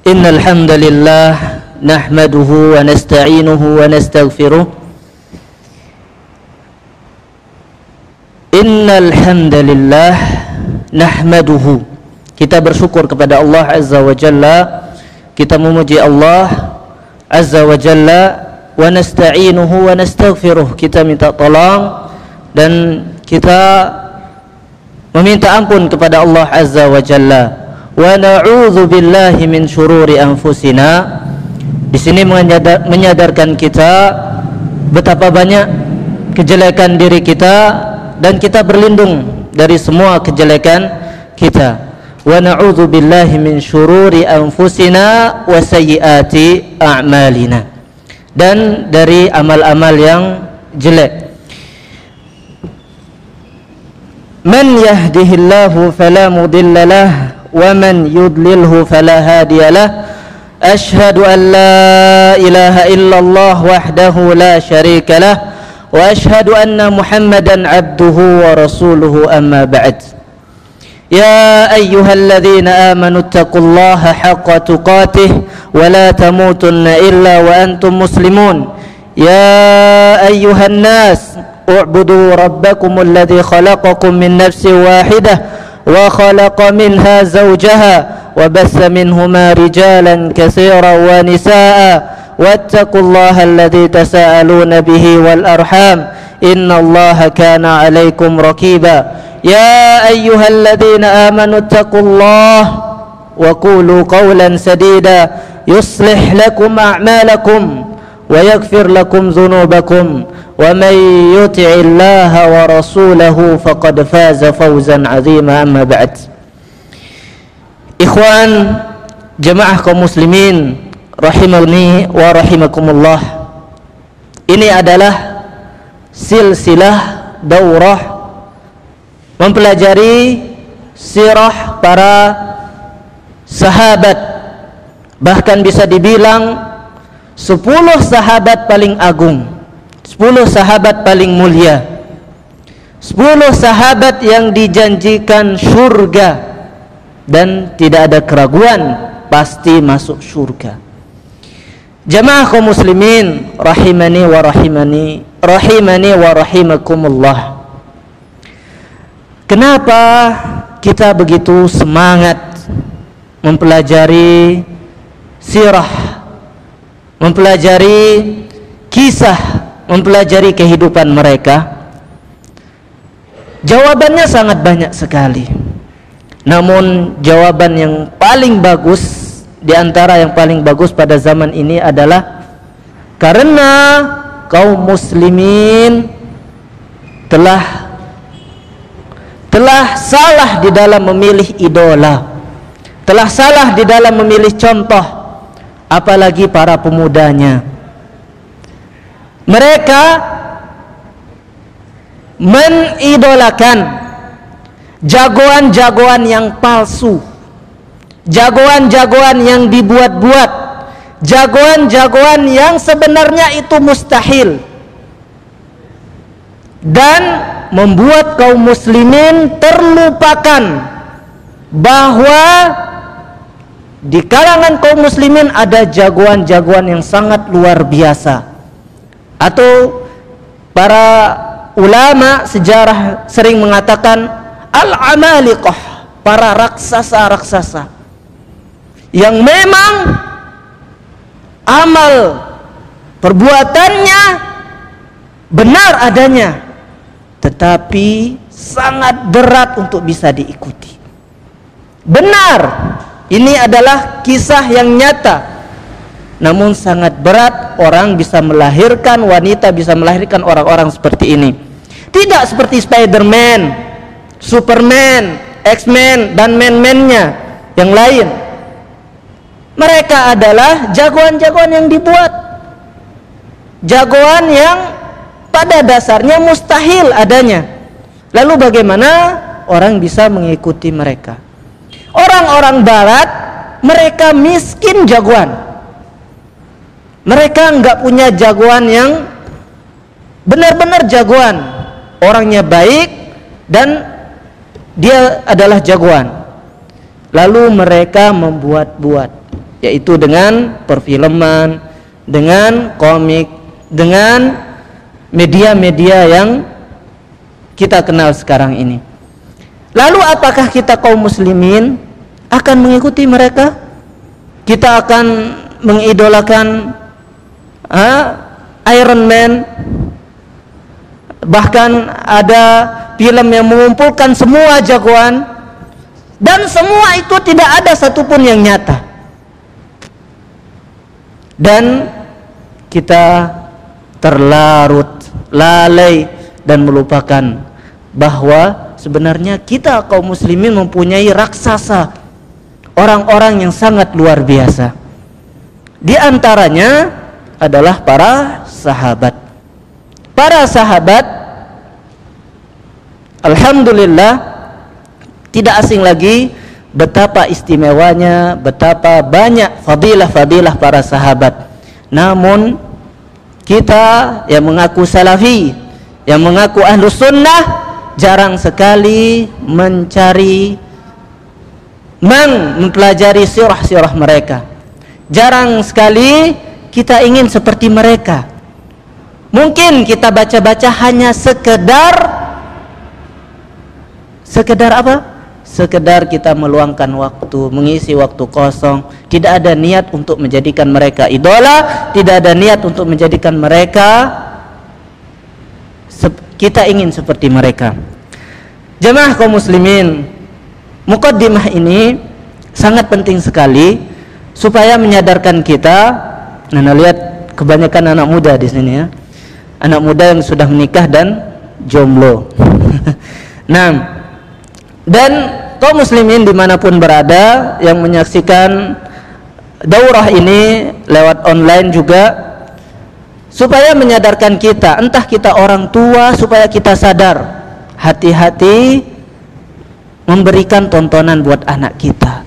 Innal hamdalillah nahmaduhu wa nasta'inuhu wa nastaghfiruh. Innal hamdalillah nahmaduhu, kita bersyukur kepada Allah Azza wa Jalla, kita memuji Allah Azza wa Jalla, wa nasta'inuhu wa nastaghfiruh, kita minta tolong dan kita meminta ampun kepada Allah Azza wa Jalla. Wa na'udzu billahi min syururi anfusina. Di sini menyadarkan kita betapa banyak kejelekan diri kita dan kita berlindung dari semua kejelekan kita. Wa na'udzu billahi min syururi anfusina wa sayyiati a'malina, dan dari amal-amal yang jelek. Man yahdihillahu fala mudilla lahu ومن يضلله فلا هادي له أشهد أن لا إله إلا الله وحده لا شريك له وأشهد أن محمدا عبده ورسوله أما بعد يا أيها الذين آمنوا اتقوا الله حق تقاته ولا تموتن إلا وأنتم مسلمون يا أيها الناس اعبدوا ربكم الذي خلقكم من نفس واحدة وخلق منها زوجها وبث منهما رجالا كثيرا ونساء واتقوا الله الذي تساءلون به والأرحام إن الله كان عليكم رقيبا يا أيها الذين آمنوا اتقوا الله وقولوا قولا سديدا يصلح لكم أعمالكم ويغفر لكم ذنوبكم ومن يطع الله ورسوله فقد فاز فوزا عظيما. أما بعد. Ikhwan jemaah kaum muslimin rahimani wa rahimakumullah, ini adalah silsilah daurah mempelajari sirah para sahabat, bahkan bisa dibilang 10 sahabat paling agung, 10 sahabat paling mulia, 10 sahabat yang dijanjikan surga dan tidak ada keraguan pasti masuk surga. Jamaah kaum muslimin rahimani wa rahimakumullah. Kenapa kita begitu semangat mempelajari sirah, mempelajari kisah, mempelajari kehidupan mereka? Jawabannya sangat banyak sekali. Namun jawaban yang paling bagus, di antara yang paling bagus pada zaman ini adalah karena kaum muslimin telah salah di dalam memilih idola, telah salah di dalam memilih contoh, apalagi para pemudanya. Mereka menidolakan jagoan-jagoan yang palsu, jagoan-jagoan yang dibuat-buat, jagoan-jagoan yang sebenarnya itu mustahil, dan membuat kaum muslimin terlupakan bahwa di kalangan kaum muslimin ada jagoan-jagoan yang sangat luar biasa. Atau para ulama sejarah sering mengatakan al-amaliqah, para raksasa-raksasa yang memang amal perbuatannya benar adanya, tetapi sangat berat untuk bisa diikuti. Benar, ini adalah kisah yang nyata, namun sangat berat orang bisa melahirkan, wanita bisa melahirkan orang-orang seperti ini. Tidak seperti Spiderman, Superman, X-Men, dan men-mennya yang lain. Mereka adalah jagoan-jagoan yang dibuat, jagoan yang pada dasarnya mustahil adanya. Lalu bagaimana orang bisa mengikuti mereka? Orang-orang barat, mereka miskin jagoan. Mereka enggak punya jagoan yang benar-benar jagoan, orangnya baik dan dia adalah jagoan. lalu mereka membuat-buat, yaitu dengan perfilman, dengan komik, dengan media-media yang kita kenal sekarang ini. Lalu apakah kita kaum muslimin akan mengikuti mereka? Kita akan mengidolakan Iron Man, bahkan ada film yang mengumpulkan semua jagoan, dan semua itu tidak ada satupun yang nyata, dan kita terlarut lalai dan melupakan bahwa sebenarnya kita kaum muslimin mempunyai raksasa, orang-orang yang sangat luar biasa. Di antaranya adalah para sahabat. Para sahabat, alhamdulillah, tidak asing lagi betapa istimewanya, betapa banyak fadilah-fadilah para sahabat. Namun kita yang mengaku salafi, yang mengaku ahlus sunnah, jarang sekali mempelajari sirah-sirah mereka. Jarang sekali kita ingin seperti mereka. Mungkin kita baca-baca hanya sekedar apa? Sekedar kita meluangkan waktu, mengisi waktu kosong. Tidak ada niat untuk menjadikan mereka idola, tidak ada niat untuk menjadikan mereka kita ingin seperti mereka. Jemaah kaum muslimin, muqaddimah ini sangat penting sekali supaya menyadarkan kita. Nah, lihat kebanyakan anak muda di sini ya. Anak muda yang sudah menikah dan jomblo. Nah, dan kaum muslimin dimanapun berada yang menyaksikan daurah ini lewat online juga, supaya menyadarkan kita, entah kita orang tua, supaya kita sadar, hati-hati memberikan tontonan buat anak kita.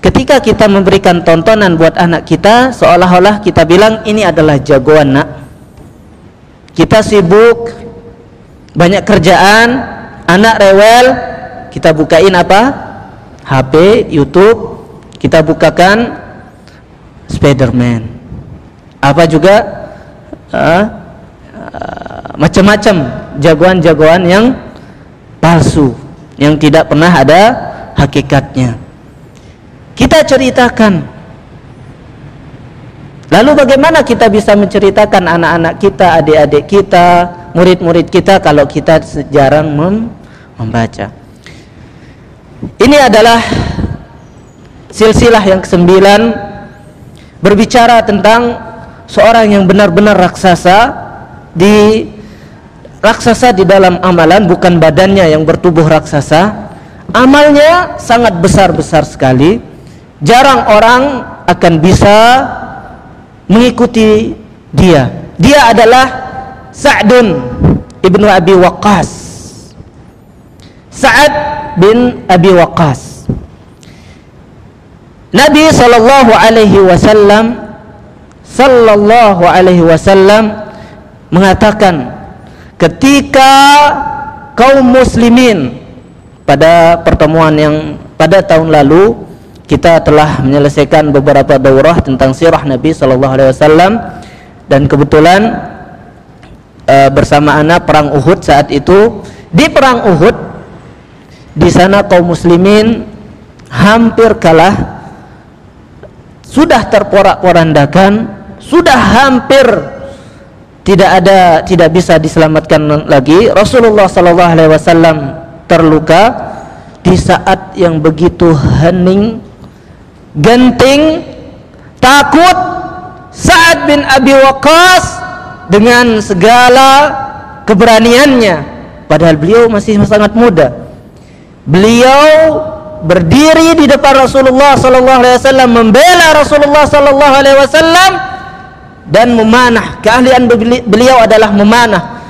Ketika kita memberikan tontonan buat anak kita, seolah-olah kita bilang ini adalah jagoan, nak. Kita sibuk, banyak kerjaan, anak rewel, kita bukain apa? HP, YouTube, kita bukakan Spiderman, apa juga macam-macam jagoan-jagoan yang palsu, yang tidak pernah ada hakikatnya. Kita ceritakan. Lalu bagaimana kita bisa menceritakan anak-anak kita, adik-adik kita, murid-murid kita kalau kita jarang membaca? Ini adalah silsilah yang ke-9, berbicara tentang seorang yang benar-benar raksasa di dalam amalan, bukan badannya yang bertubuh raksasa. Amalnya sangat besar-besar sekali. Jarang orang akan bisa mengikuti dia. Dia adalah Sa'dun ibnu Abi Waqqas. Sa'ad bin Abi Waqqas. Nabi sallallahu alaihi wasallam mengatakan, ketika kaum muslimin, pada pertemuan yang pada tahun lalu kita telah menyelesaikan beberapa daurah tentang sirah Nabi sallallahu alaihi wasallam, dan kebetulan bersama anak perang Uhud saat itu. Di perang Uhud, di sana kaum muslimin hampir kalah, sudah terporak-porandakan, sudah hampir tidak bisa diselamatkan lagi. Rasulullah sallallahu alaihi wasallam terluka di saat yang begitu hening, genting, takut. Sa'ad bin Abi Waqqas dengan segala keberaniannya, padahal beliau masih sangat muda, beliau berdiri di depan Rasulullah sallallahu alaihi wasallam, membela Rasulullah sallallahu alaihi wasallam dan memanah. Keahlian beliau adalah memanah.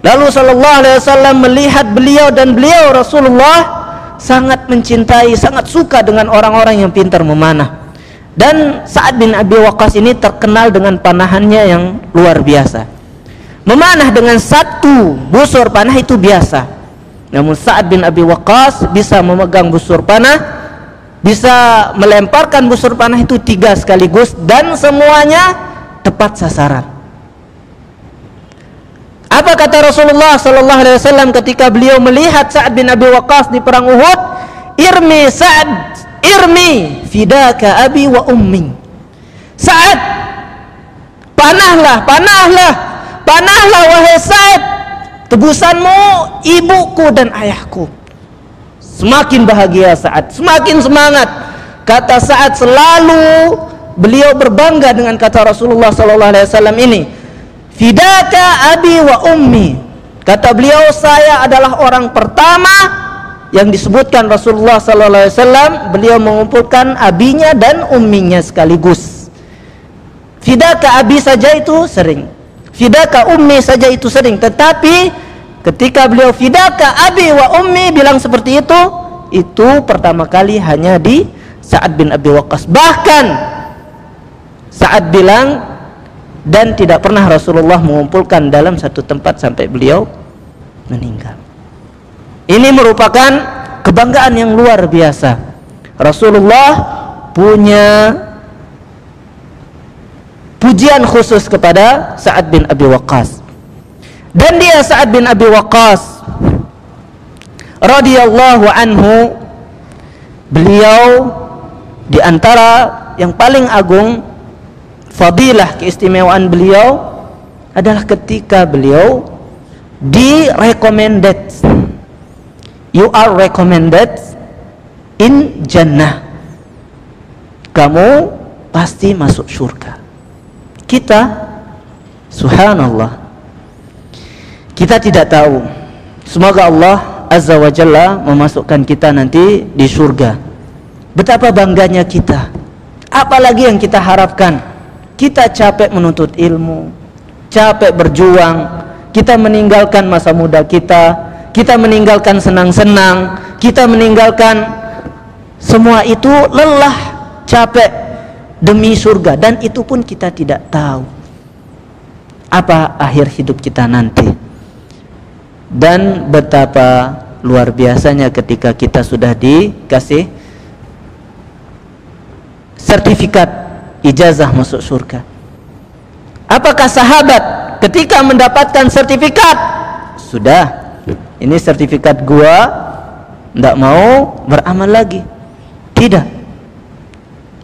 Lalu sallallahu alaihi wasallam melihat beliau, dan beliau Rasulullah sangat mencintai, sangat suka dengan orang-orang yang pintar memanah. Dan Sa'ad bin Abi Waqqas ini terkenal dengan panahannya yang luar biasa. Memanah dengan satu busur panah itu biasa, namun Sa'ad bin Abi Waqqas bisa memegang busur panah bisa melemparkan busur panah itu 3 sekaligus dan semuanya tepat sasaran. Apa kata Rasulullah sallallahu alaihi wasallam ketika beliau melihat Sa'ad bin Abi Waqqas di perang Uhud? Irmi Sa'ad, irmi fidaka abi wa ummi. Sa'ad, panahlah, panahlah, panahlah wahai Sa'ad, tebusanmu ibuku dan ayahku. Semakin bahagia Sa'ad, semakin semangat. Kata Sa'ad, selalu beliau berbangga dengan kata Rasulullah sallallahu alaihi wasallam ini. Fidaka abi wa ummi. Kata beliau, saya adalah orang pertama yang disebutkan Rasulullah sallallahu alaihi wasallam, beliau mengumpulkan abinya dan umminya sekaligus. Fidaka abi saja itu sering, fidaka ummi saja itu sering, tetapi ketika beliau fidaka abi wa ummi bilang seperti itu pertama kali hanya di Sa'ad bin Abi Waqqas. Bahkan Sa'ad bilang, dan tidak pernah Rasulullah mengumpulkan dalam satu tempat sampai beliau meninggal. Ini merupakan kebanggaan yang luar biasa. Rasulullah punya pujian khusus kepada Sa'ad bin Abi Waqqas. Dan dia Sa'ad bin Abi Waqqas radhiyallahu anhu, beliau di antara yang paling agung fadilah keistimewaan beliau adalah ketika beliau recommended, you are recommended in Jannah, kamu pasti masuk surga. Kita subhanallah, kita tidak tahu. Semoga Allah Azza wa Jalla memasukkan kita nanti di surga. Betapa bangganya kita. Apalagi yang kita harapkan. Kita capek menuntut ilmu, capek berjuang, kita meninggalkan masa muda kita meninggalkan senang-senang, kita meninggalkan semua itu, lelah, capek demi surga. Dan itu pun kita tidak tahu apa akhir hidup kita nanti. Dan betapa luar biasanya ketika kita sudah dikasih sertifikat ijazah masuk surga. Apakah sahabat ketika mendapatkan sertifikat, sudah, ini sertifikat gua, tidak mau beramal lagi? Tidak.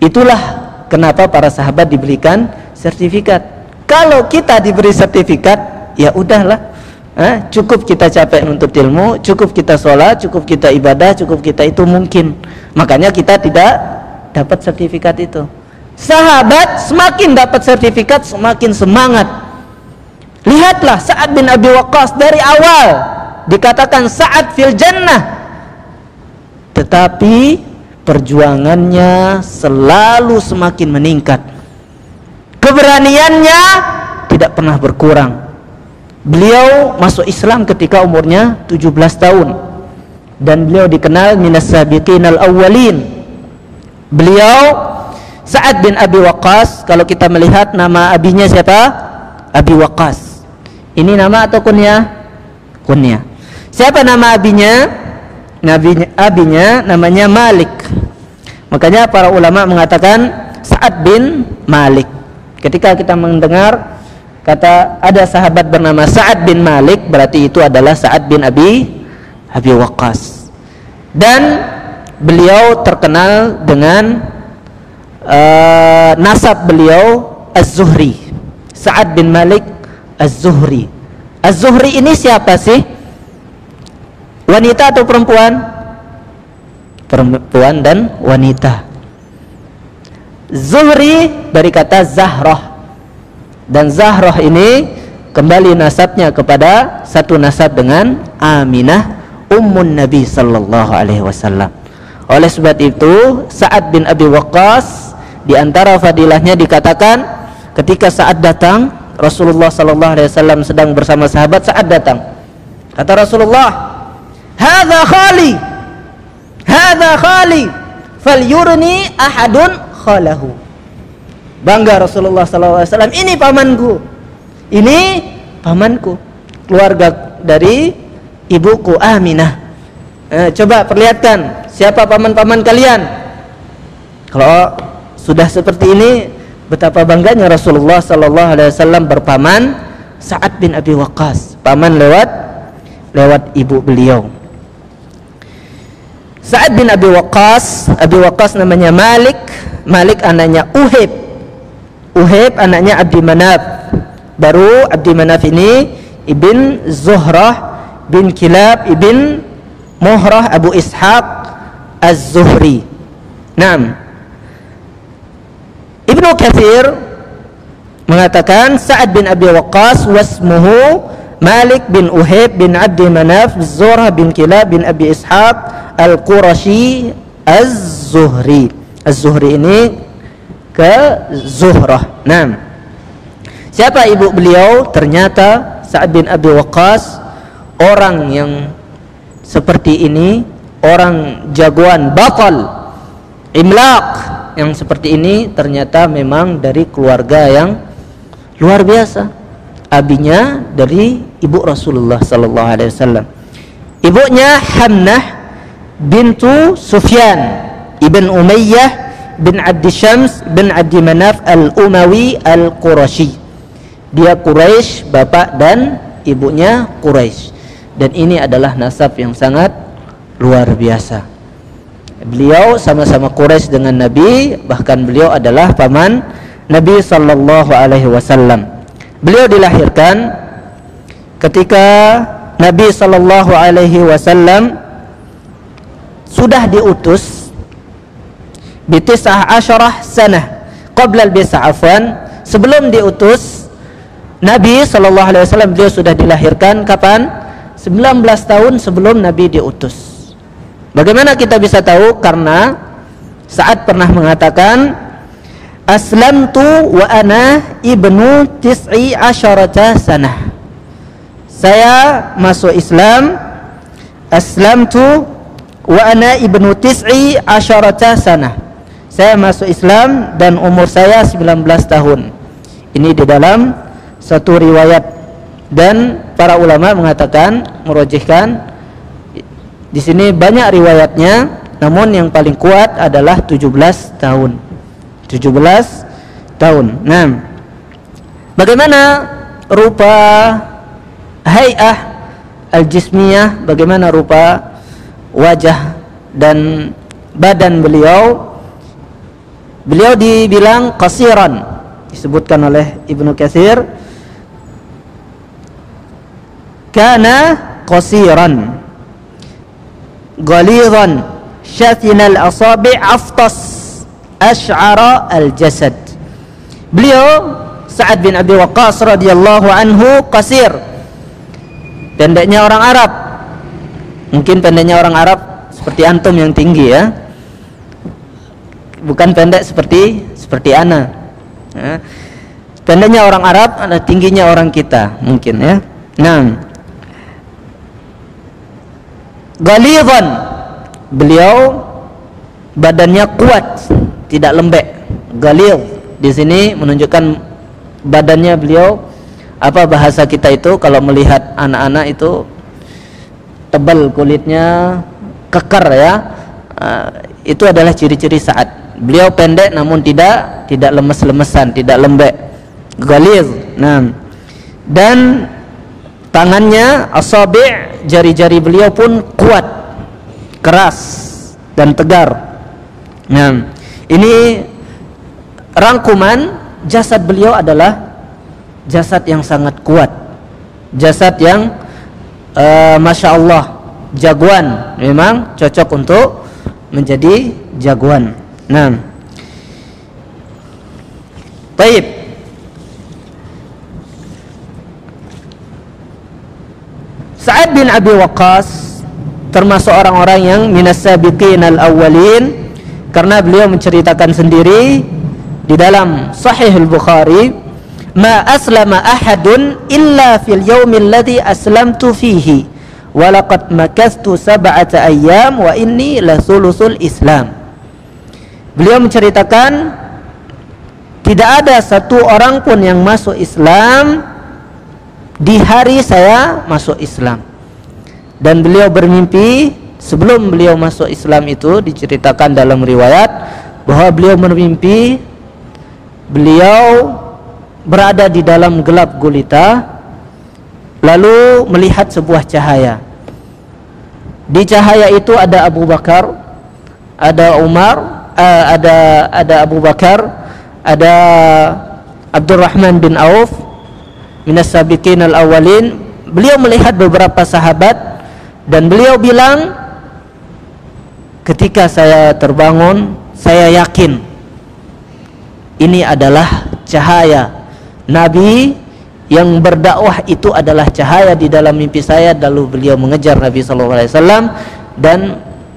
Itulah kenapa para sahabat diberikan sertifikat. Kalau kita diberi sertifikat, ya udahlah, cukup kita capek nuntut ilmu, cukup kita sholat, cukup kita ibadah, cukup kita itu mungkin. Makanya kita tidak dapat sertifikat itu. Sahabat semakin dapat sertifikat semakin semangat. Lihatlah Sa'ad bin Abi Waqqas, dari awal dikatakan Sa'ad fil Jannah, tetapi perjuangannya selalu semakin meningkat. Keberaniannya tidak pernah berkurang. Beliau masuk Islam ketika umurnya 17 tahun dan beliau dikenal minas sabiqinal awwalin. Beliau Sa'ad bin Abi Waqqas, kalau kita melihat nama abinya siapa? Abi Waqqas. Ini nama atau kunyah? Kunyah. Siapa nama abinya? Abinya namanya Malik. Makanya para ulama mengatakan Sa'ad bin Malik. Ketika kita mendengar kata ada sahabat bernama Sa'ad bin Malik, berarti itu adalah Sa'ad bin Abi Waqqas. Dan beliau terkenal dengan nasab beliau Az-Zuhri. Sa'ad bin Malik Az-Zuhri. Az-Zuhri ini siapa sih? Wanita atau perempuan? Perempuan dan wanita. Zuhri dari kata Zahrah. Dan Zahrah ini kembali nasabnya kepada satu nasab dengan Aminah ummun Nabi sallallahu alaihi wasallam. Oleh sebab itu Sa'ad bin Abi Waqqas di antara fadilahnya dikatakan ketika Sa'ad datang, Rasulullah sallallahu alaihi wasallam sedang bersama sahabat, Sa'ad datang. Kata Rasulullah, "Hadza khali. Hadza khali. Falyurni ahadun khalahu." Bangga Rasulullah sallallahu alaihi wasallam, "Ini pamanku. Ini pamanku, keluarga dari ibuku Aminah. Coba perlihatkan siapa paman-paman kalian." Kalau sudah seperti ini, betapa bangganya Rasulullah sallallahu alaihi wasallam berpaman Sa'ad bin Abi Waqqas, paman lewat ibu beliau. Sa'ad bin Abi Waqqas namanya Malik anaknya Uhayb anaknya Abdi Manaf. Baru Abdi Manaf ini ibn Zuhrah bin Kilab ibn Muhrah Abu Ishaq Az-Zuhri. Naam. Ibnu Katsir mengatakan Sa'ad bin Abi Waqqas wasmuhu Malik bin Uhayb bin Abdi Manaf Zuhrah bin Kilab bin Abi Ishaq Al-Qurashi Az-Zuhri. Az-Zuhri ini ke Zuhrah. Naam. Siapa ibu beliau? Ternyata Sa'ad bin Abi Waqqas orang yang seperti ini, orang jagoan batal, imlaq yang seperti ini, ternyata memang dari keluarga yang luar biasa. Abinya dari ibu Rasulullah sallallahu alaihi wasallam. Ibunya Hamnah bintu Sufyan ibn Umayyah bin Abdi Syams bin Abdi Manaf al-Umawi al-Qurashi. Dia Quraisy, bapak dan ibunya Quraisy. Dan ini adalah nasab yang sangat luar biasa. Beliau sama-sama Quraisy dengan Nabi, bahkan beliau adalah paman Nabi sallallahu alaihi wasallam. Beliau dilahirkan ketika Nabi sallallahu alaihi wasallam sudah diutus bitis'ah asyarah sanah qabla al-bis'ah, afwan, sebelum diutus Nabi sallallahu alaihi wasallam beliau sudah dilahirkan kapan? 19 tahun sebelum Nabi diutus. Bagaimana kita bisa tahu? Karena Sa'ad pernah mengatakan aslamtu wa ana ibnu tis'i asyarata sanah. Saya masuk Islam, aslamtu wa ana ibnu tis'i asyarata sanah. Saya masuk Islam dan umur saya 19 tahun. Ini di dalam satu riwayat, dan para ulama mengatakan, merojihkan di sini banyak riwayatnya, namun yang paling kuat adalah 17 tahun. 17 tahun. Nah, bagaimana rupa hay'ah al-jismiyah, bagaimana rupa wajah dan badan beliau? Beliau dibilang qasiran, disebutkan oleh Ibnu Katsir, kana qasiran ghalidhan syatinal asabi' aftas asy'ara al-jasad. Beliau Sa'ad bin Abi Waqqas radhiyallahu anhu qasir, pendeknya orang Arab. Mungkin pendeknya orang Arab seperti antum yang tinggi ya, bukan pendek seperti ana ya. Pendeknya orang Arab, ada tingginya orang kita mungkin ya. Nah, ghalidhan, beliau badannya kuat, tidak lembek. Ghalidh di sini menunjukkan badannya beliau, apa bahasa kita itu kalau melihat anak-anak itu tebal kulitnya, kekar ya. Itu adalah ciri-ciri Sa'ad. Beliau pendek namun tidak lemes-lemesan, tidak lembek. Ghalidh. Nah, dan tangannya asabi', jari-jari beliau pun kuat, keras dan tegar. Nah, ini rangkuman jasad beliau adalah jasad yang sangat kuat, jasad yang masya Allah, jagoan, memang cocok untuk menjadi jagoan. Nah, baik. Sa'ad bin Abi Waqqas termasuk orang-orang yang minas sabiqin al-awwalin, karena beliau menceritakan sendiri di dalam Sahih al-Bukhari, ma aslama ahadun illa fil yaumil ladzi aslamtu fihi wa laqad makastu sab'ata ayyam wa inni la sulusul Islam. Beliau menceritakan tidak ada satu orang pun yang masuk Islam di hari saya masuk Islam. Dan beliau bermimpi sebelum beliau masuk Islam itu, diceritakan dalam riwayat, bahwa beliau bermimpi beliau berada di dalam gelap gulita, lalu melihat sebuah cahaya. Di cahaya itu ada Abu Bakar, ada Umar, ada Abu Bakar, ada Abdurrahman bin Auf minas sabiqin al-awwalin. Beliau melihat beberapa sahabat dan beliau bilang, ketika saya terbangun, saya yakin ini adalah cahaya Nabi yang berdakwah, itu adalah cahaya di dalam mimpi saya. Lalu beliau mengejar Nabi SAW dan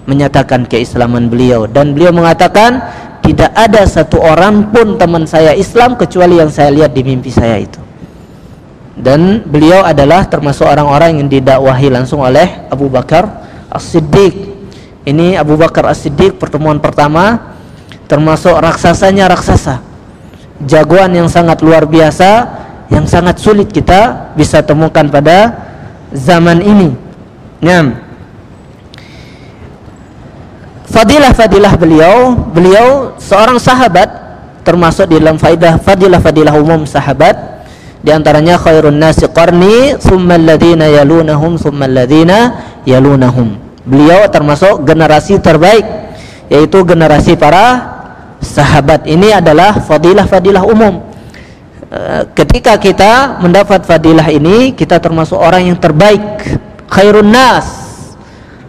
menyatakan keislaman beliau, dan beliau mengatakan tidak ada satu orang pun teman saya Islam kecuali yang saya lihat di mimpi saya itu. Dan beliau adalah termasuk orang-orang yang didakwahi langsung oleh Abu Bakar As-Siddiq. Ini Abu Bakar As-Siddiq pertemuan pertama, termasuk raksasanya raksasa, jagoan yang sangat luar biasa, yang sangat sulit kita bisa temukan pada zaman ini. Fadilah-fadilah beliau seorang sahabat, termasuk di dalam fadilah umum sahabat. Di antaranya khairun nasi qarni tsumma alladhina yalunahum tsumma alladhina yalunahum. Beliau termasuk generasi terbaik, yaitu generasi para sahabat. Ini adalah fadilah umum. Ketika kita mendapat fadilah ini, kita termasuk orang yang terbaik, khairun nas,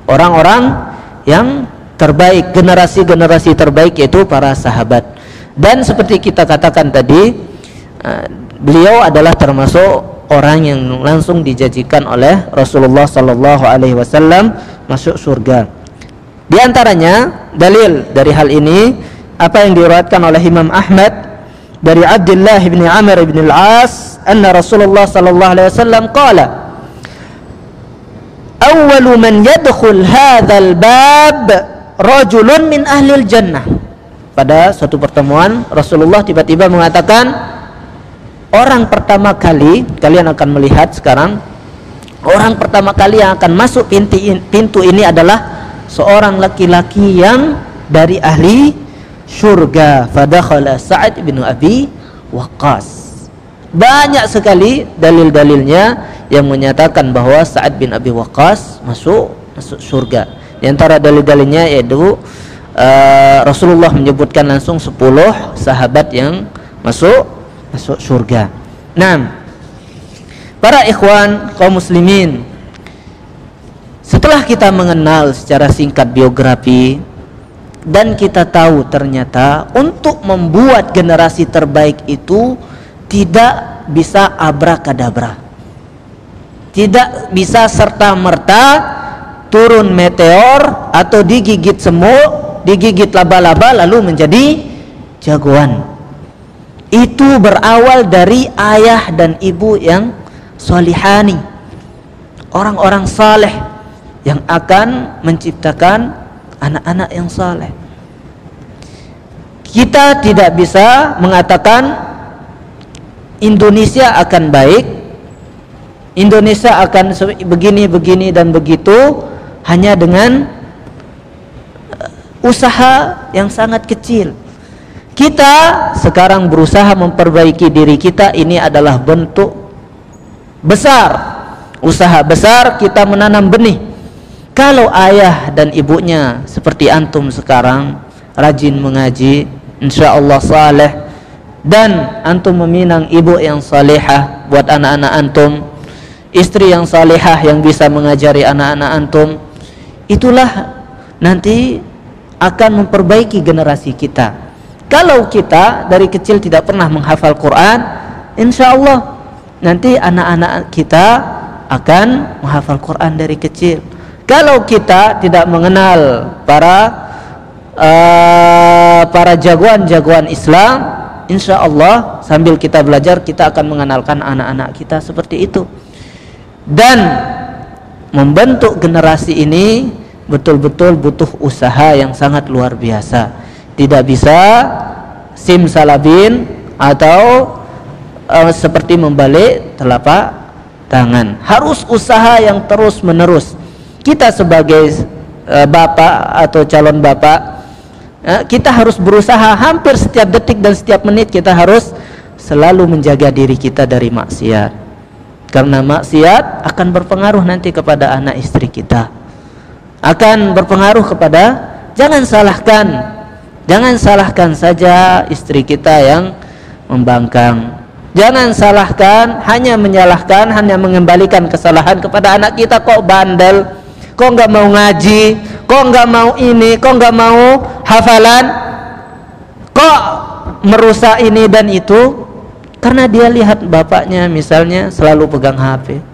orang-orang yang terbaik, generasi terbaik, yaitu para sahabat. Dan seperti kita katakan tadi, beliau adalah termasuk orang yang langsung dijanjikan oleh Rasulullah SAW masuk surga. Di antaranya dalil dari hal ini apa yang diriwayatkan oleh Imam Ahmad dari Abdullah bin Amr bin Al-As, anna Rasulullah sallallahu alaihi wasallam qala, awwalu man yadkhul hadzal bab rajulun min ahlil jannah. Pada suatu pertemuan Rasulullah tiba-tiba mengatakan, orang pertama kali, kalian akan melihat sekarang, orang pertama kali yang akan masuk pintu ini adalah seorang laki-laki yang dari ahli surga. Fadakhala Sa'ad bin Abi Waqqas. Banyak sekali dalil-dalilnya yang menyatakan bahwa Sa'ad bin Abi Waqqas masuk surga. Di antara dalil-dalilnya yaitu Rasulullah menyebutkan langsung 10 sahabat yang masuk surga. Nah, para ikhwan kaum muslimin, setelah kita mengenal secara singkat biografi dan kita tahu ternyata untuk membuat generasi terbaik itu tidak bisa abrakadabra, tidak bisa serta-merta turun meteor atau digigit semut, digigit laba-laba lalu menjadi jagoan. Itu berawal dari ayah dan ibu yang solihani, orang-orang saleh yang akan menciptakan anak-anak yang saleh. Kita tidak bisa mengatakan Indonesia akan baik, Indonesia akan begini dan begitu hanya dengan usaha yang sangat kecil. Kita sekarang berusaha memperbaiki diri kita, ini adalah bentuk besar, usaha besar kita menanam benih. Kalau ayah dan ibunya seperti antum sekarang rajin mengaji, insya Allah saleh, dan antum meminang ibu yang salihah buat anak-anak antum, istri yang salihah yang bisa mengajari anak-anak antum, itulah nanti akan memperbaiki generasi kita. Kalau kita dari kecil tidak pernah menghafal Quran, insya Allah nanti anak-anak kita akan menghafal Quran dari kecil. Kalau kita tidak mengenal para jagoan-jagoan Islam, insya Allah sambil kita belajar kita akan mengenalkan anak-anak kita seperti itu. Dan membentuk generasi ini betul-betul butuh usaha yang sangat luar biasa. Tidak bisa simsalabin atau seperti membalik telapak tangan. Harus usaha yang terus menerus. Kita sebagai bapak atau calon bapak kita harus berusaha hampir setiap detik dan setiap menit kita harus selalu menjaga diri kita dari maksiat, karena maksiat akan berpengaruh nanti kepada anak istri kita, akan berpengaruh kepada, jangan salahkan saja istri kita yang membangkang, jangan salahkan, hanya mengembalikan kesalahan kepada anak kita. Kok bandel, kok nggak mau ngaji, kok nggak mau ini, kok nggak mau hafalan, kok merusak ini dan itu. Karena dia lihat bapaknya misalnya selalu pegang HP,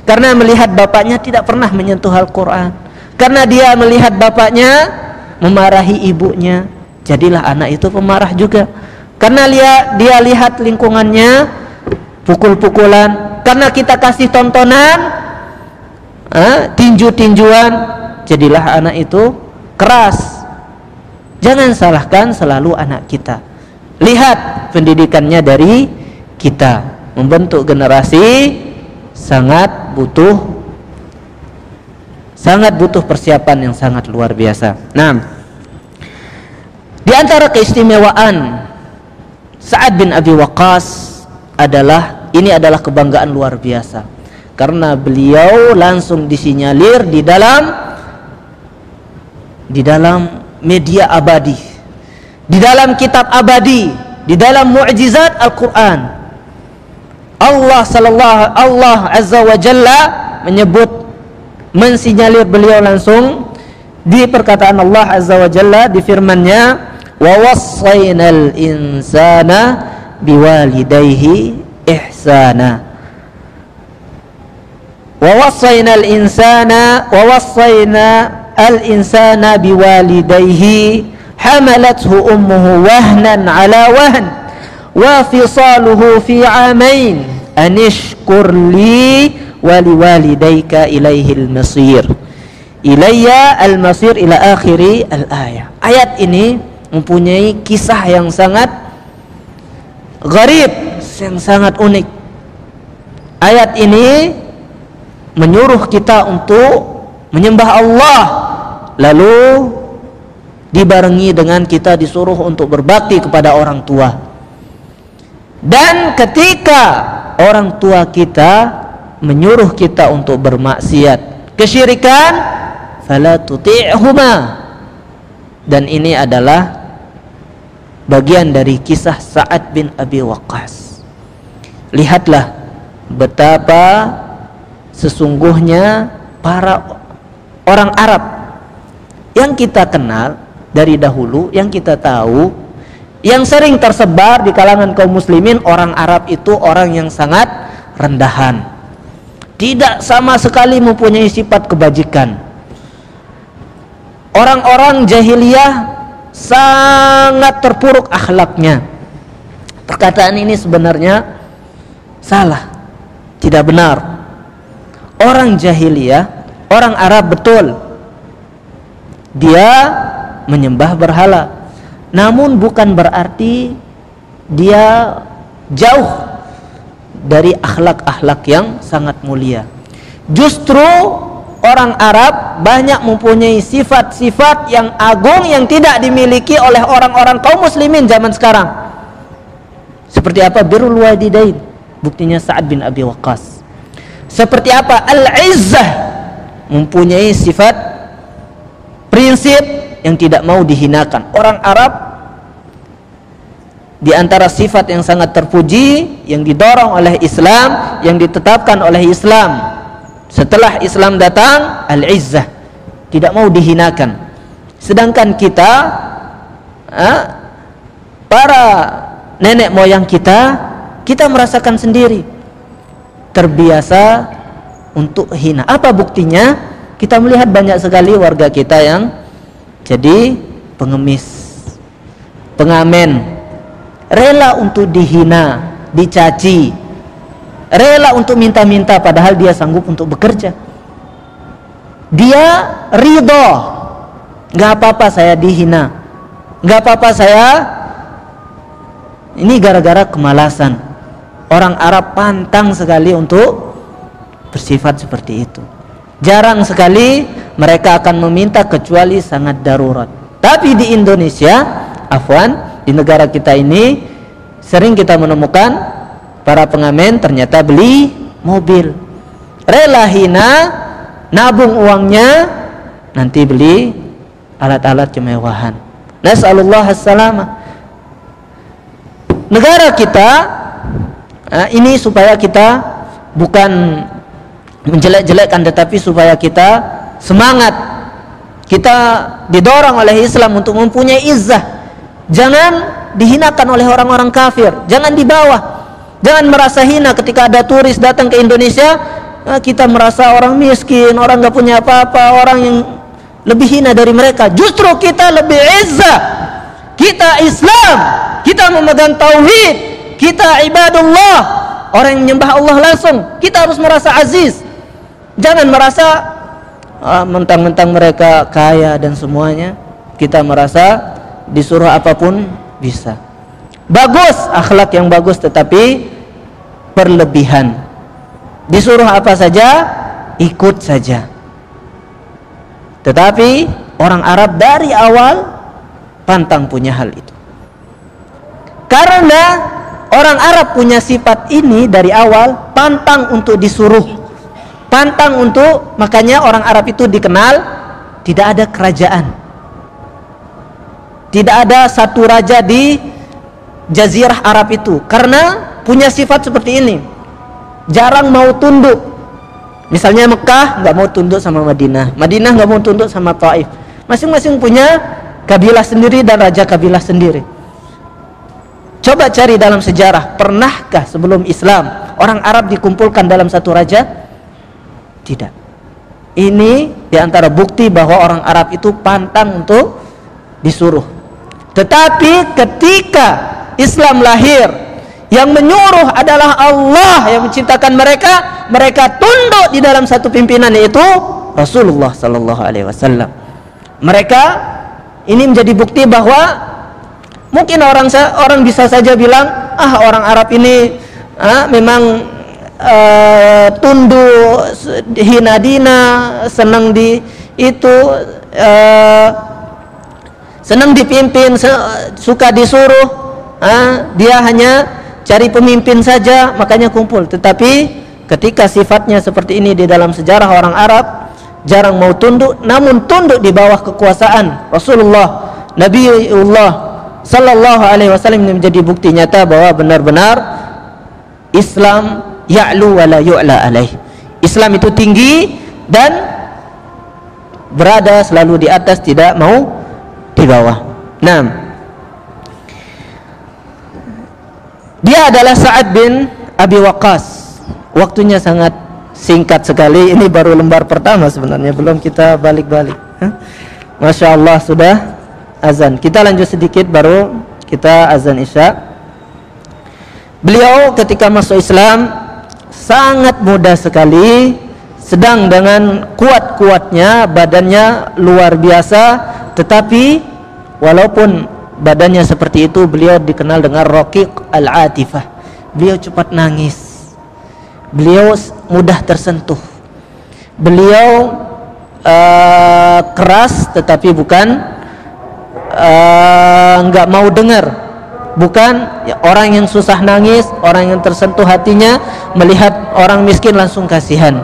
karena melihat bapaknya tidak pernah menyentuh Al-Quran, karena dia melihat bapaknya memarahi ibunya, jadilah anak itu pemarah juga. Karena dia lihat lingkungannya pukul-pukulan, karena kita kasih tontonan tinju-tinjuan, jadilah anak itu keras. Jangan salahkan selalu anak kita, lihat pendidikannya dari kita. Membentuk generasi sangat butuh persiapan yang sangat luar biasa. Nah, di antara keistimewaan Sa'ad bin Abi Waqqas adalah kebanggaan luar biasa, karena beliau langsung disinyalir di dalam media abadi, di dalam kitab abadi, di dalam mu'jizat Al-Quran. Allah Azza wa Jalla mensinyalir beliau langsung di perkataan Allah Azza wa Jalla di firman-Nya, wa wassaynal insana biwalidayhi ihsana. Wa wassayna al-insana biwalidayhi hamalathu ummuhu wahnan ala wahn wa fisaluhu fi 'amain anishkur li wa liwalidayka ilaihil masir. Ilayya al-masir ila akhiri al-ayah. Ayat ini mempunyai kisah yang sangat gharib, yang sangat unik. Ayat ini menyuruh kita untuk menyembah Allah, lalu dibarengi dengan kita disuruh untuk berbakti kepada orang tua. Dan ketika orang tua kita menyuruh kita untuk bermaksiat, kesyirikan, fala tuti'huma. Dan ini adalah bagian dari kisah Sa'ad bin Abi Waqqas. Lihatlah betapa sesungguhnya para orang Arab yang kita kenal dari dahulu, yang kita tahu, yang sering tersebar di kalangan kaum muslimin, orang Arab itu orang yang sangat rendahan, tidak sama sekali mempunyai sifat kebajikan. Orang-orang jahiliyah sangat terpuruk akhlaknya. Perkataan ini sebenarnya salah, tidak benar. Orang jahiliyah, orang Arab betul, dia menyembah berhala, namun bukan berarti dia jauh dari akhlak-akhlak yang sangat mulia. Justru orang Arab banyak mempunyai sifat-sifat yang agung yang tidak dimiliki oleh orang-orang kaum muslimin zaman sekarang. Seperti apa? Birrul walidain, buktinya Sa'ad bin Abi Waqqas. Seperti apa? Al-izzah, mempunyai sifat prinsip yang tidak mau dihinakan. Orang Arab di antara sifat yang sangat terpuji, yang didorong oleh Islam, yang ditetapkan oleh Islam setelah Islam datang, al-izzah, tidak mau dihinakan. Sedangkan kita, para nenek moyang kita merasakan sendiri, terbiasa untuk hina. Apa buktinya? Kita melihat banyak sekali warga kita yang jadi pengemis, pengamen, rela untuk dihina, dicaci, rela untuk minta-minta padahal dia sanggup untuk bekerja. Dia ridho, nggak apa-apa saya dihina, nggak apa-apa saya ini gara-gara kemalasan. Orang Arab pantang sekali untuk bersifat seperti itu. Jarang sekali mereka akan meminta kecuali sangat darurat. Tapi di Indonesia, afwan, di negara kita ini sering kita menemukan para pengamen ternyata beli mobil, rela hina nabung uangnya nanti beli alat-alat kemewahan. Nas'alullah as-salamah. Negara kita ini supaya kita bukan menjelek-jelekkan, tetapi supaya kita semangat, kita didorong oleh Islam untuk mempunyai izzah. Jangan dihinakan oleh orang-orang kafir, jangan di bawah, jangan merasa hina ketika ada turis datang ke Indonesia. Kita merasa orang miskin, orang gak punya apa-apa, orang yang lebih hina dari mereka. Justru kita lebih izzah, kita Islam, kita memegang tauhid, kita ibadullah, orang yang menyembah Allah langsung. Kita harus merasa aziz. Jangan merasa mentang-mentang mereka kaya dan semuanya, kita merasa disuruh apapun bisa. Bagus, akhlak yang bagus, tetapi berlebihan. Disuruh apa saja, ikut saja. Tetapi orang Arab dari awal pantang punya hal itu. Karena orang Arab punya sifat ini dari awal, pantang untuk disuruh, pantang untuk, makanya orang Arab itu dikenal tidak ada kerajaan, tidak ada satu raja di Jazirah Arab itu, karena punya sifat seperti ini. Jarang mau tunduk. Misalnya Mekah nggak mau tunduk sama Madinah, Madinah nggak mau tunduk sama Taif. Masing-masing punya kabilah sendiri dan raja kabilah sendiri. Coba cari dalam sejarah, pernahkah sebelum Islam orang Arab dikumpulkan dalam satu raja? Tidak. Ini diantara bukti bahwa orang Arab itu pantang untuk disuruh. Tetapi ketika Islam lahir, yang menyuruh adalah Allah yang menciptakan mereka, mereka tunduk di dalam satu pimpinan, yaitu Rasulullah sallallahu alaihi wasallam. Mereka ini menjadi bukti bahwa mungkin orang bisa saja bilang, orang Arab ini memang tunduk, hina dina, senang di itu, senang dipimpin, suka disuruh, dia hanya cari pemimpin saja, makanya kumpul. Tetapi ketika sifatnya seperti ini di dalam sejarah orang Arab, jarang mau tunduk, namun tunduk di bawah kekuasaan Rasulullah, Nabiullah sallallahu alaihi wasallam, ini menjadi bukti nyata bahwa benar-benar Islam ya'lu wa la yu'la alaih. Islam itu tinggi dan berada selalu di atas, tidak mau di bawah. Nah, dia adalah Sa'ad bin Abi Waqqas. Waktunya sangat singkat sekali. Ini baru lembar pertama sebenarnya, belum kita balik-balik. Masya Allah, sudah azan. Kita lanjut sedikit, baru kita azan Isya. Beliau ketika masuk Islam sangat mudah sekali, sedang dengan kuat-kuatnya, badannya luar biasa. Tetapi walaupun badannya seperti itu, beliau dikenal dengan Raqiq al-Atifah. Beliau cepat nangis, beliau mudah tersentuh, beliau keras, tetapi bukan nggak mau dengar, bukan orang yang susah nangis, orang yang tersentuh hatinya melihat orang miskin langsung kasihan.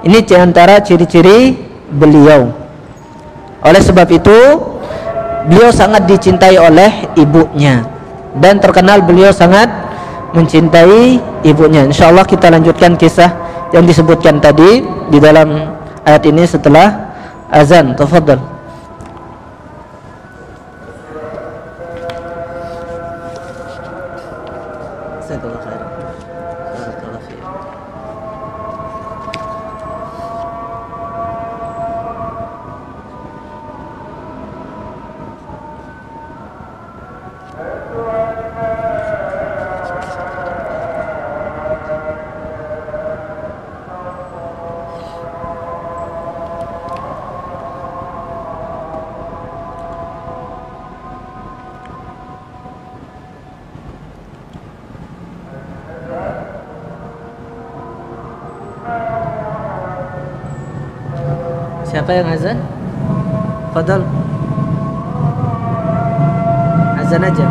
Ini diantara ciri-ciri beliau. Oleh sebab itu beliau sangat dicintai oleh ibunya, dan terkenal beliau sangat mencintai ibunya. Insyaallah kita lanjutkan kisah yang disebutkan tadi di dalam ayat ini setelah azan. Tafadhal. Jazakallahu khairan. Barakallahu fiik. Siapa yang azan? Fadal. azan aja.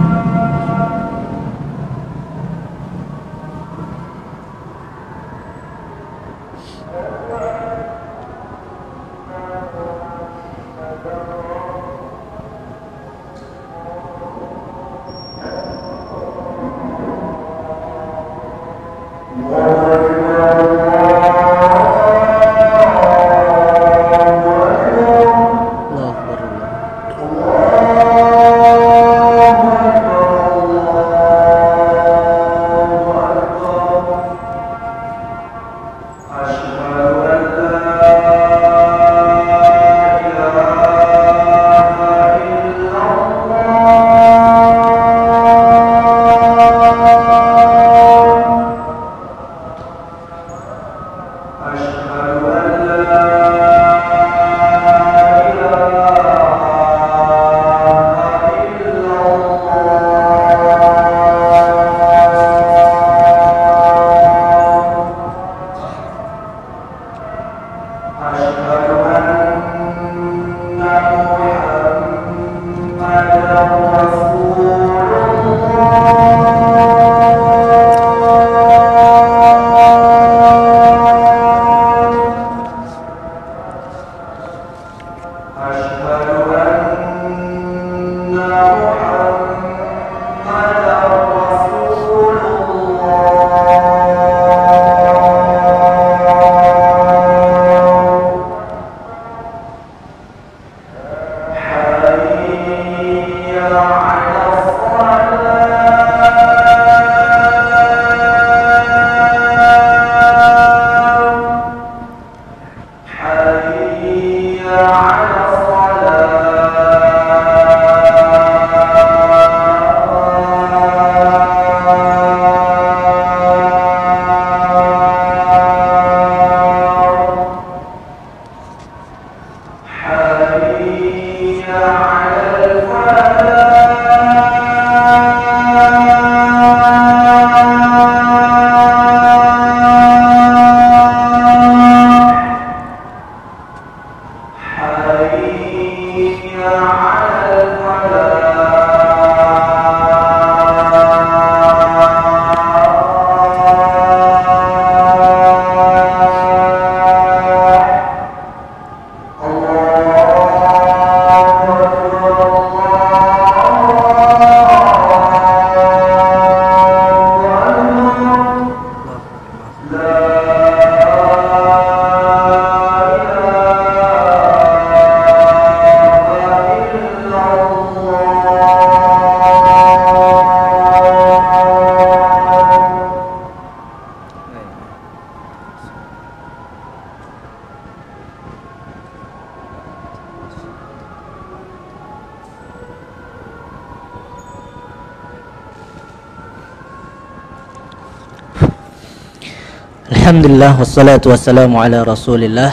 Alhamdulillah wassalatu wassalamu ala Rasulillah,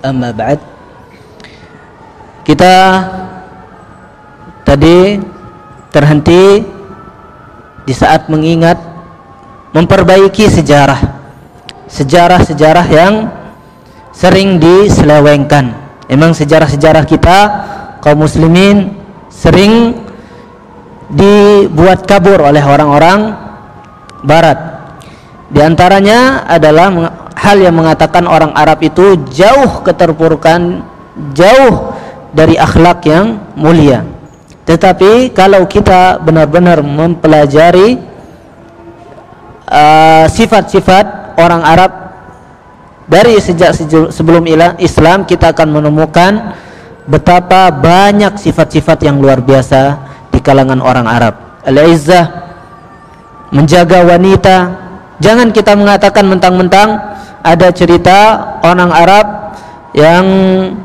amma ba'd. Kita tadi terhenti di saat mengingat memperbaiki sejarah yang sering diselewengkan. Emang sejarah-sejarah kita kaum muslimin sering dibuat kabur oleh orang-orang barat. Di antaranya adalah hal yang mengatakan orang Arab itu jauh keterpurukan, jauh dari akhlak yang mulia. Tetapi kalau kita benar-benar mempelajari sifat-sifat orang Arab dari sejak sebelum Islam, kita akan menemukan betapa banyak sifat-sifat yang luar biasa di kalangan orang Arab. Al-izzah, menjaga wanita. Jangan kita mengatakan mentang-mentang ada cerita orang Arab yang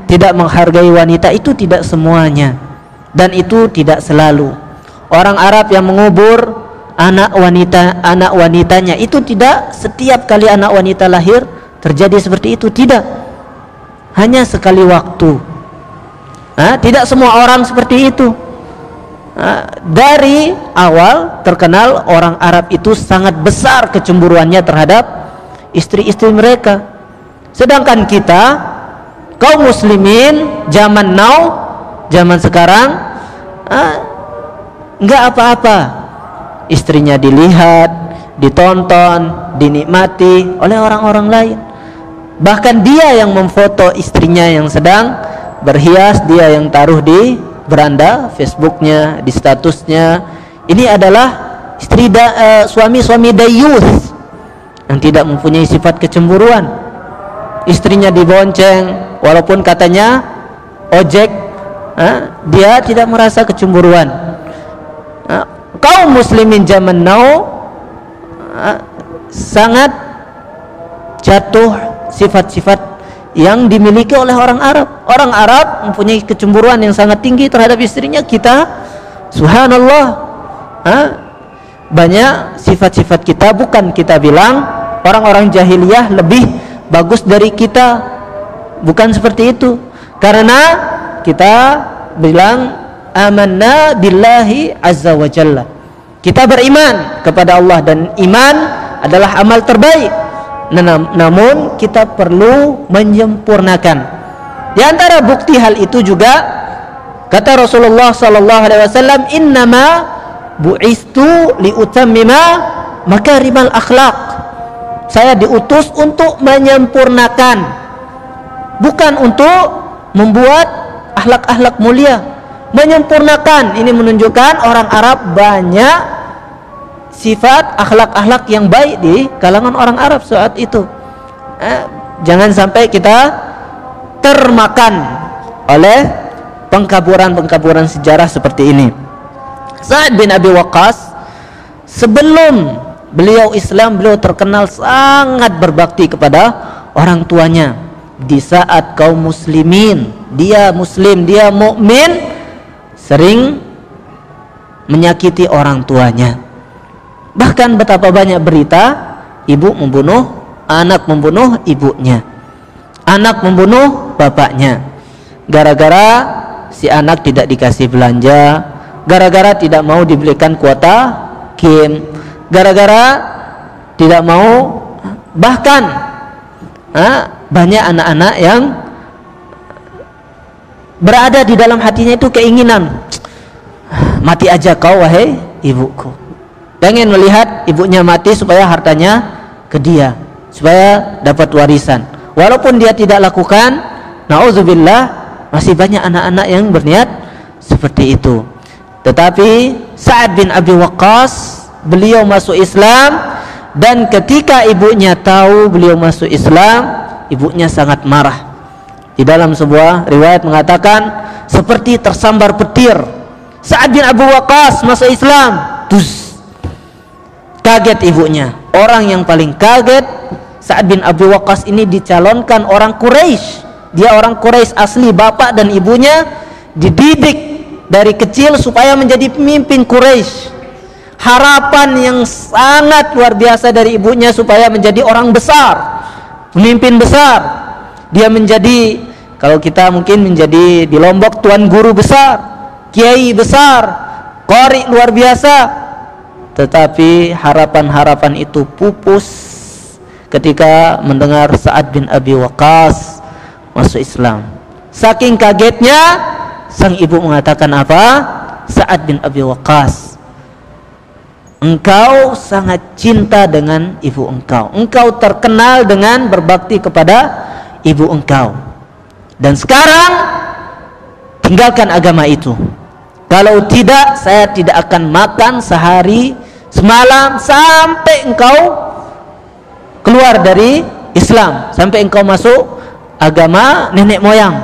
tidak menghargai wanita. Itu tidak semuanya, dan itu tidak selalu. Orang Arab yang mengubur anak wanitanya, itu tidak setiap kali anak wanita lahir terjadi seperti itu, tidak. Hanya sekali waktu. Tidak semua orang seperti itu. Dari awal terkenal orang Arab itu sangat besar kecemburuannya terhadap istri-istri mereka. Sedangkan kita kaum muslimin zaman now, zaman sekarang, nggak apa-apa. Istrinya dilihat, ditonton, dinikmati oleh orang-orang lain. Bahkan dia yang memfoto istrinya yang sedang berhias, dia yang taruh di beranda Facebooknya, di statusnya. Ini adalah suami-suami dayuth yang tidak mempunyai sifat kecemburuan. Istrinya dibonceng walaupun katanya ojek, dia tidak merasa kecemburuan. Kaum muslimin zaman now sangat jatuh sifat-sifat yang dimiliki oleh orang Arab. Orang Arab mempunyai kecemburuan yang sangat tinggi terhadap istrinya. Kita, subhanallah, banyak sifat-sifat kita, bukan kita bilang orang-orang jahiliyah lebih bagus dari kita, bukan seperti itu. Karena kita bilang amanna billahi azza wa jalla, kita beriman kepada Allah, dan iman adalah amal terbaik. Namun kita perlu menyempurnakan. Di antara bukti hal itu juga kata Rasulullah sallallahu alaihi wasallam, innama bu'istu liutammima makarimal akhlaq. Saya diutus untuk menyempurnakan, bukan untuk membuat akhlak-akhlak mulia. Menyempurnakan ini menunjukkan orang Arab banyak sifat akhlak-akhlak yang baik di kalangan orang Arab saat itu. Jangan sampai kita termakan oleh pengkaburan-pengkaburan sejarah seperti ini. Sa'ad bin Abi Waqqas, sebelum beliau Islam, beliau terkenal sangat berbakti kepada orang tuanya. Di saat kaum muslimin, dia muslim, dia mukmin, sering menyakiti orang tuanya. Bahkan betapa banyak berita ibu membunuh, anak membunuh ibunya, anak membunuh bapaknya, gara-gara si anak tidak dikasih belanja, gara-gara tidak mau dibelikan kuota game, gara-gara tidak mau. Bahkan banyak anak-anak yang berada di dalam hatinya itu keinginan, mati aja kau wahai ibuku. Pengen melihat ibunya mati supaya hartanya ke dia, supaya dapat warisan. Walaupun dia tidak lakukan, na'udzubillah, masih banyak anak-anak yang berniat seperti itu. Tetapi Sa'ad bin Abi Waqqas, beliau masuk Islam, dan ketika ibunya tahu beliau masuk Islam, ibunya sangat marah. Di dalam sebuah riwayat mengatakan seperti tersambar petir. Sa'ad bin Abi Waqqas masuk Islam, kaget ibunya. Orang yang paling kaget, Sa'ad bin Abi Waqqas ini dicalonkan orang Quraisy. Dia orang Quraisy asli, bapak dan ibunya dididik dari kecil supaya menjadi pemimpin Quraisy. Harapan yang sangat luar biasa dari ibunya supaya menjadi orang besar, pemimpin besar. Dia menjadi, kalau kita mungkin menjadi di Lombok, tuan guru besar, kiai besar, qari luar biasa. Tetapi harapan-harapan itu pupus ketika mendengar Sa'ad bin Abi Waqqas masuk Islam. Saking kagetnya, sang ibu mengatakan apa? Sa'ad bin Abi Waqqas, engkau sangat cinta dengan ibu engkau. Engkau terkenal dengan berbakti kepada ibu engkau. Dan sekarang tinggalkan agama itu. Kalau tidak, saya tidak akan makan sehari semalam sampai engkau keluar dari Islam, sampai engkau masuk agama nenek moyang.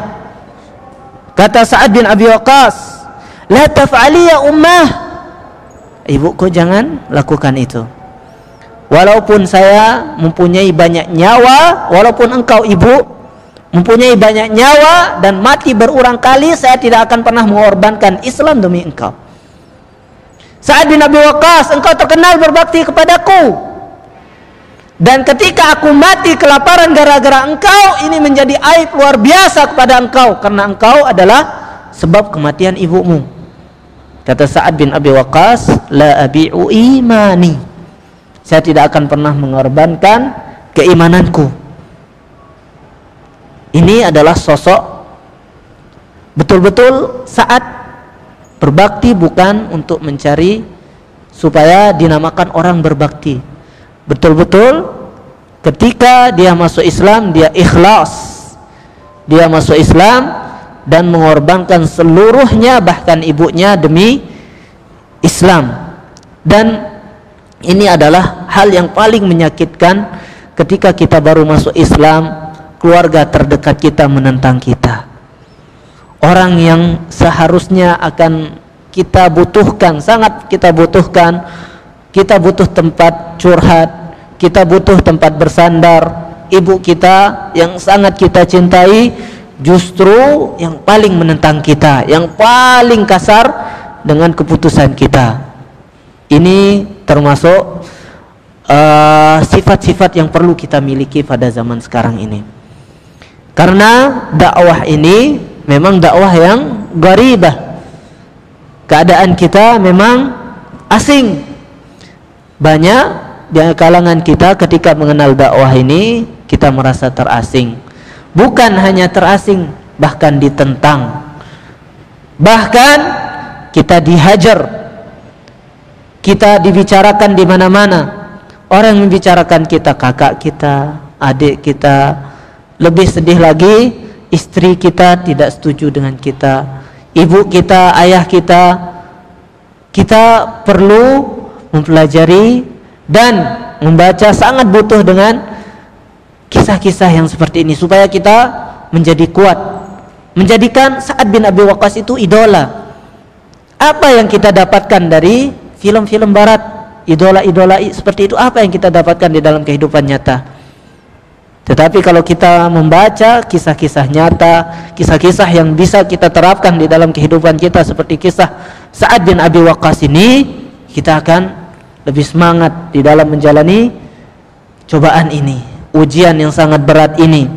Kata Sa'ad bin Abi Waqqas, la taf'ali ya ummah, ibuku jangan lakukan itu. Walaupun saya mempunyai banyak nyawa, walaupun engkau ibu mempunyai banyak nyawa dan mati berulang kali, saya tidak akan pernah mengorbankan Islam demi engkau. Sa'ad bin Abi Waqqas, engkau terkenal berbakti kepadaku, dan ketika aku mati kelaparan gara-gara engkau, ini menjadi aib luar biasa kepada engkau, karena engkau adalah sebab kematian ibumu. Kata Sa'ad bin Abi Waqqas, la abi'u imani, saya tidak akan pernah mengorbankan keimananku. Ini adalah sosok betul-betul Sa'ad Berbakti bukan untuk mencari supaya dinamakan orang berbakti. Betul-betul ketika dia masuk Islam, dia ikhlas. Dia masuk Islam dan mengorbankan seluruhnya, bahkan ibunya, demi Islam. Dan ini adalah hal yang paling menyakitkan ketika kita baru masuk Islam, keluarga terdekat kita menentang kita. Orang yang seharusnya akan kita butuhkan, sangat kita butuhkan. Kita butuh tempat curhat, kita butuh tempat bersandar. Ibu kita yang sangat kita cintai justru yang paling menentang kita, yang paling kasar dengan keputusan kita. Ini termasuk sifat-sifat yang perlu kita miliki pada zaman sekarang ini. Karena dakwah ini memang dakwah yang gharibah. Keadaan kita memang asing. Banyak di kalangan kita ketika mengenal dakwah ini, kita merasa terasing. Bukan hanya terasing, bahkan ditentang. Bahkan kita dihajar. Kita dibicarakan di mana-mana. Orang yang membicarakan kita, kakak kita, adik kita. Lebih sedih lagi, istri kita tidak setuju dengan kita, ibu kita, ayah kita. Kita perlu mempelajari dan membaca, sangat butuh dengan kisah-kisah yang seperti ini supaya kita menjadi kuat, menjadikan Sa'ad bin Abi Waqqas itu idola. Apa yang kita dapatkan dari film-film barat, idola-idola seperti itu, apa yang kita dapatkan di dalam kehidupan nyata? Tetapi kalau kita membaca kisah-kisah nyata, kisah-kisah yang bisa kita terapkan di dalam kehidupan kita seperti kisah Sa'ad bin Abi Waqqas ini, kita akan lebih semangat di dalam menjalani cobaan ini, ujian yang sangat berat ini.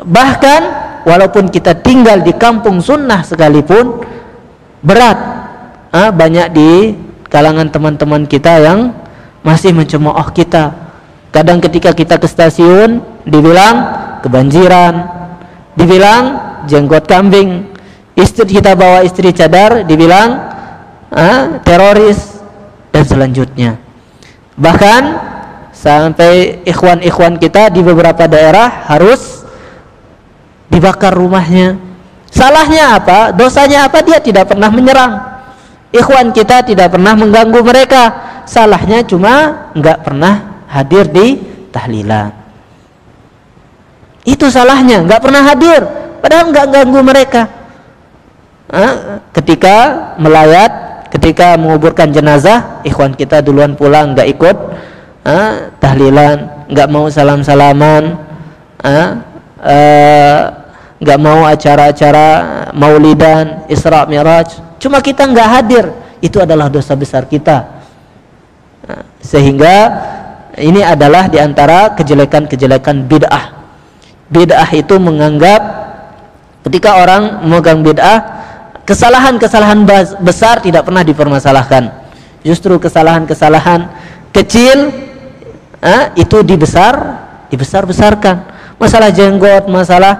Bahkan walaupun kita tinggal di kampung sunnah sekalipun, berat. Banyak di kalangan teman-teman kita yang masih mencemooh kita. Kadang ketika kita ke stasiun dibilang kebanjiran, dibilang jenggot kambing. Istri kita bawa istri cadar dibilang teroris, dan selanjutnya. Bahkan sampai ikhwan-ikhwan kita di beberapa daerah harus dibakar rumahnya. Salahnya apa? Dosanya apa? Dia tidak pernah menyerang ikhwan kita, tidak pernah mengganggu mereka. Salahnya cuma nggak pernah hadir di tahlilan. Itu salahnya, nggak pernah hadir, padahal nggak ganggu mereka. Ketika melayat, ketika menguburkan jenazah, ikhwan kita duluan pulang, nggak ikut tahlilan, nggak mau salam-salaman, nggak mau acara-acara maulidan, Isra Mi'raj. Cuma kita nggak hadir, itu adalah dosa besar kita. Sehingga ini adalah diantara kejelekan-kejelekan bid'ah. Bid'ah itu menganggap ketika orang memegang bid'ah, kesalahan-kesalahan besar tidak pernah dipermasalahkan. Justru kesalahan-kesalahan kecil itu dibesar-besarkan. Masalah jenggot, masalah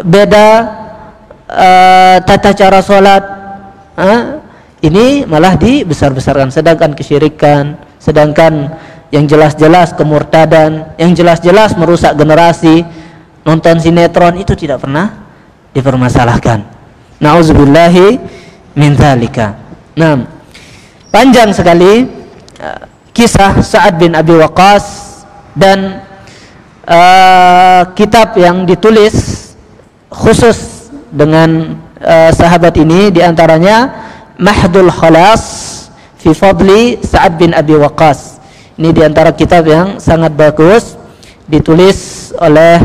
beda tata cara sholat, ini malah dibesar-besarkan. Sedangkan kesyirikan, sedangkan yang jelas-jelas kemurtadan, yang jelas-jelas merusak generasi, nonton sinetron, itu tidak pernah dipermasalahkan. Nauzubillahi min dzalika. Nah, panjang sekali kisah Sa'ad bin Abi Waqqas, dan kitab yang ditulis khusus dengan sahabat ini diantaranya Mahdul Khalas fi Fadli Sa'ad bin Abi Waqqas. Ini diantara kitab yang sangat bagus, ditulis oleh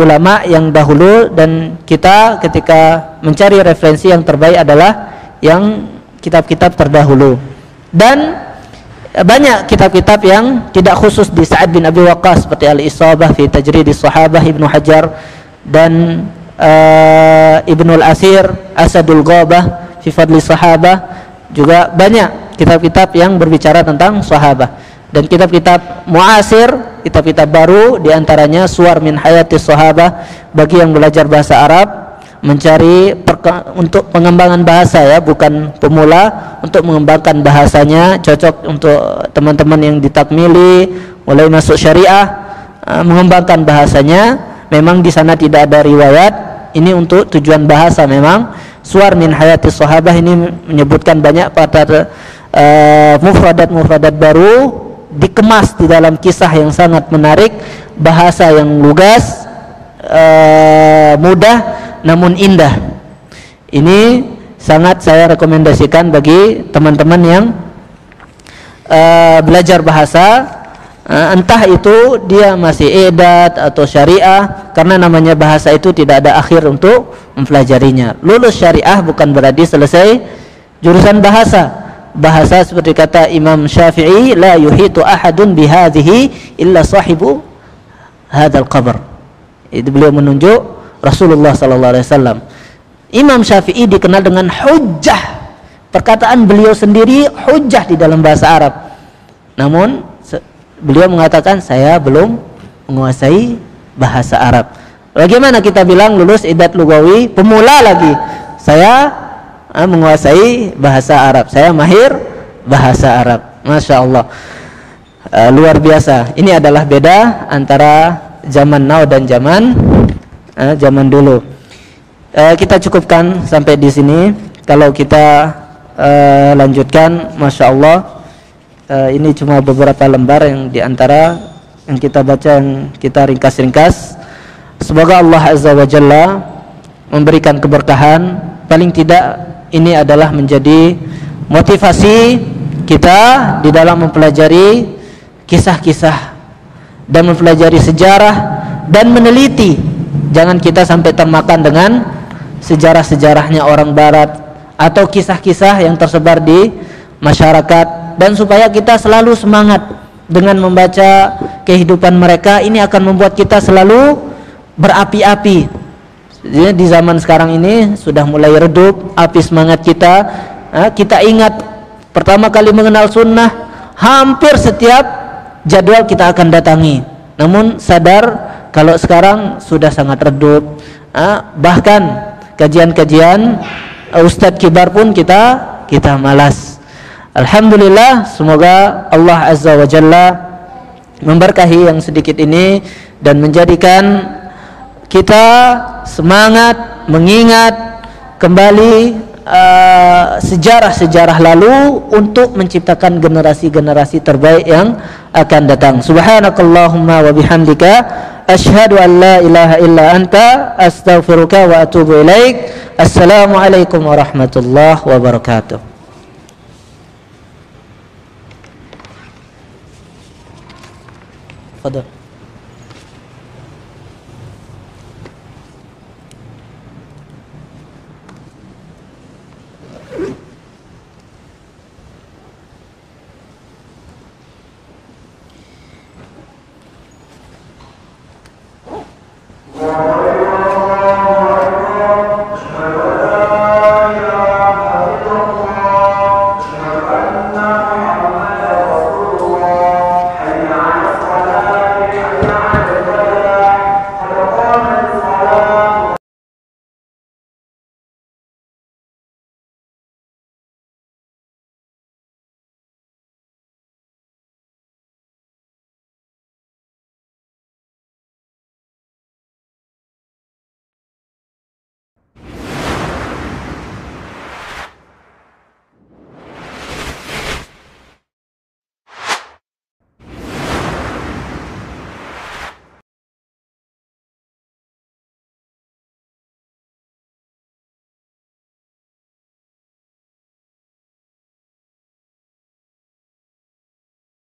ulama yang dahulu, dan kita ketika mencari referensi yang terbaik adalah yang kitab-kitab terdahulu. Dan banyak kitab-kitab yang tidak khusus di Sa'ad bin Abi Waqqas seperti Al-Isabah fi Tajridis Sahabah Ibnu Hajar, dan Ibnul Asir Asadul Ghabah fi Fadli Sahabah. Juga banyak kitab-kitab yang berbicara tentang sahabah. Dan kitab-kitab muasir, kitab-kitab baru, diantaranya Suwar min Hayatis Sahabah bagi yang belajar bahasa Arab, mencari untuk pengembangan bahasa ya, bukan pemula, untuk mengembangkan bahasanya, cocok untuk teman-teman yang ditakmili mulai masuk syariah, mengembangkan bahasanya. Memang di sana tidak ada riwayat, ini untuk tujuan bahasa. Memang Suwar min Hayati Sahabah ini menyebutkan banyak pada mufradat-mufradat baru, dikemas di dalam kisah yang sangat menarik, bahasa yang lugas, mudah namun indah. Ini sangat saya rekomendasikan bagi teman-teman yang belajar bahasa, entah itu dia masih edat atau syariah, karena namanya bahasa itu tidak ada akhir untuk mempelajarinya. Lulus syariah bukan berarti selesai jurusan bahasa. Bahasa seperti kata Imam Syafi'i, la yuhitu ahadun bihadhihi illa sahibu hadzal qabr. Itu beliau menunjuk Rasulullah sallallahu alaihi wasallam. Imam Syafi'i dikenal dengan hujjah. Perkataan beliau sendiri hujjah di dalam bahasa Arab. Namun beliau mengatakan saya belum menguasai bahasa Arab. Bagaimana kita bilang lulus idat lugawi, pemula lagi? Saya menguasai bahasa Arab, saya mahir bahasa Arab. Masya Allah, luar biasa. Ini adalah beda antara zaman now dan zaman dulu. Kita cukupkan sampai di sini. Kalau kita lanjutkan, Masya Allah, ini cuma beberapa lembar yang diantara yang kita baca, yang kita ringkas-ringkas. Semoga Allah Azza wa Jalla memberikan keberkahan. Paling tidak ini adalah menjadi motivasi kita di dalam mempelajari kisah-kisah dan mempelajari sejarah dan meneliti. Jangan kita sampai termakan dengan sejarah-sejarahnya orang barat atau kisah-kisah yang tersebar di masyarakat, dan supaya kita selalu semangat dengan membaca kehidupan mereka. Ini akan membuat kita selalu berapi-api. Jadi di zaman sekarang ini sudah mulai redup api semangat kita. Kita ingat pertama kali mengenal sunnah, hampir setiap jadwal kita akan datangi. Namun sadar kalau sekarang sudah sangat redup. Bahkan kajian-kajian ustadz kibar pun kita malas. Alhamdulillah, semoga Allah Azza wa Jalla memberkahi yang sedikit ini dan menjadikan kita semangat mengingat kembali sejarah-sejarah lalu untuk menciptakan generasi-generasi terbaik yang akan datang. Subhanakallahumma wa bihamdika asyhadu an la ilaha illa anta astaghfiruka wa atubu ilaik. Assalamualaikum warahmatullahi wabarakatuh. Fadhal.